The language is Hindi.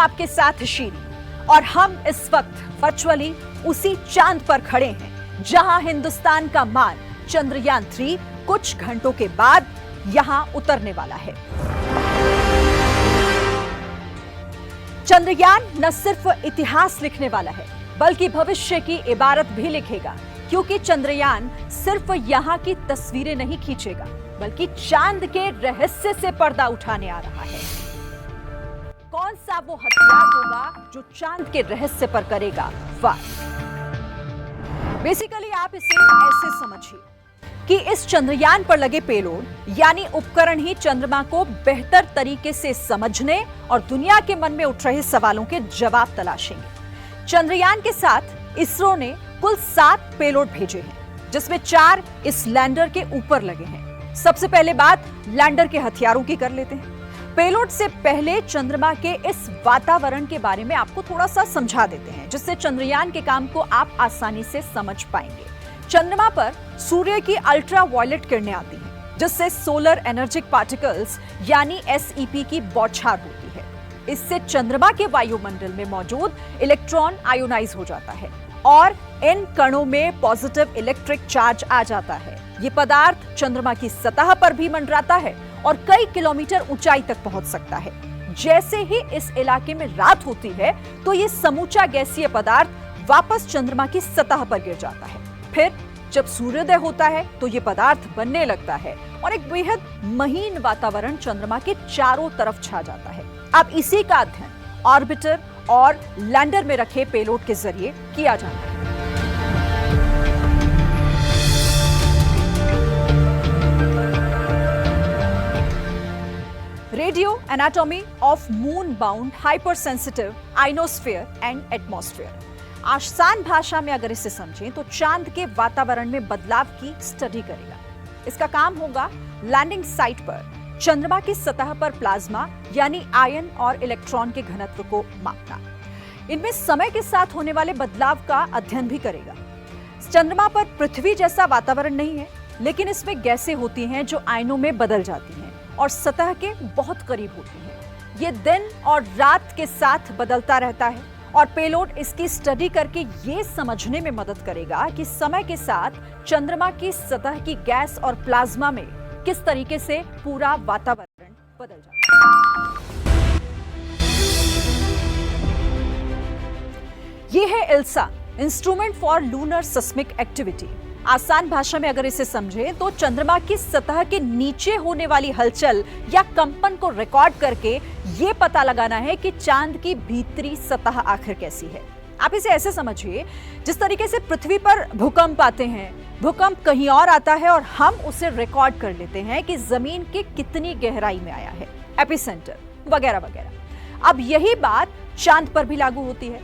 आपके साथ शीरी और हम इस वक्त वर्चुअली उसी चांद पर खड़े हैं जहां हिंदुस्तान का मान चंद्रयान 3 कुछ घंटों के बाद यहां उतरने वाला है। चंद्रयान न सिर्फ इतिहास लिखने वाला है बल्कि भविष्य की इबारत भी लिखेगा, क्योंकि चंद्रयान सिर्फ यहां की तस्वीरें नहीं खींचेगा बल्कि चांद के रहस्य से पर्दा उठाने आ रहा है। कौन सा वो हथियार होगा जो चांद के रहस्य पर करेगा वार? बेसिकली आप इसे ऐसे समझिए कि इस चंद्रयान पर लगे पेलोड यानी उपकरण ही चंद्रमा को बेहतर तरीके से समझने और दुनिया के मन में उठ रहे सवालों के जवाब तलाशेंगे। चंद्रयान के साथ इसरो ने कुल 7 पेलोड भेजे हैं, जिसमें 4 इस लैंडर के ऊपर लगे हैं। सबसे पहले बात लैंडर के हथियारों की कर लेते हैं। पेलोड से पहले चंद्रमा के इस वातावरण के बारे में आपको थोड़ा सा समझा देते हैं, जिससे चंद्रयान के काम को आप आसानी से समझ पाएंगे। चंद्रमा पर सूर्य की अल्ट्रा वायलेट किरणें आती हैं, जिससे सोलर एनर्जिक पार्टिकल्स यानी SEP की बौछार होती है। इससे चंद्रमा के वायुमंडल में मौजूद इलेक्ट्रॉन आयोनाइज हो जाता है और इन कणों में पॉजिटिव इलेक्ट्रिक चार्ज आ जाता है। ये पदार्थ चंद्रमा की सतह पर भी मंडराता है और कई किलोमीटर ऊंचाई तक पहुंच सकता है। जैसे ही इस इलाके में रात होती है तो ये समूचा गैसीय पदार्थ वापस चंद्रमा की सतह पर गिर जाता है। फिर जब सूर्योदय होता है तो ये पदार्थ बनने लगता है और एक बेहद महीन वातावरण चंद्रमा के चारों तरफ छा जाता है। अब इसी का अध्ययन ऑर्बिटर और लैंडर में रखे पेलोड के जरिए किया जाता है। Radio anatomy of moon bound hypersensitive ionosphere and atmosphere. आसान भाषा में अगर इसे समझें तो चांद के वातावरण में बदलाव की स्टडी करेगा। इसका काम होगा लैंडिंग साइट पर चंद्रमा की सतह पर प्लाज्मा यानी आयन और इलेक्ट्रॉन के घनत्व को मापना। इनमें समय के साथ होने वाले बदलाव का अध्ययन भी करेगा। चंद्रमा पर पृथ्वी जैसा वातावरण नहीं है, लेकिन इसमें गैसें होती हैं जो आयनों में बदल जाती हैं और सतह के बहुत करीब होती हैं। ये दिन और रात के साथ बदलता रहता है और पेलोड इसकी स्टडी करके ये समझने में मदद करेगा कि समय के साथ चंद्रमा की सतह की गैस और प्लाज्मा में किस तरीके से पूरा वातावरण बदल जाता है। ये है ILSA, instrument for lunar seismic activity. आसान भाषा में अगर इसे समझें तो चंद्रमा की सतह के नीचे होने वाली हलचल या कंपन को रिकॉर्ड करके ये पता लगाना है कि चांद की भीतरी सतह आखिर कैसी है। आप इसे ऐसे समझिए, जिस तरीके से पृथ्वी पर भूकंप आते हैं, भूकंप कहीं और आता है और हम उसे रिकॉर्ड कर लेते हैं कि जमीन के कितनी गहराई में आया है, एपिसेंटर वगैरह वगैरह। अब यही बात चांद पर भी लागू होती है।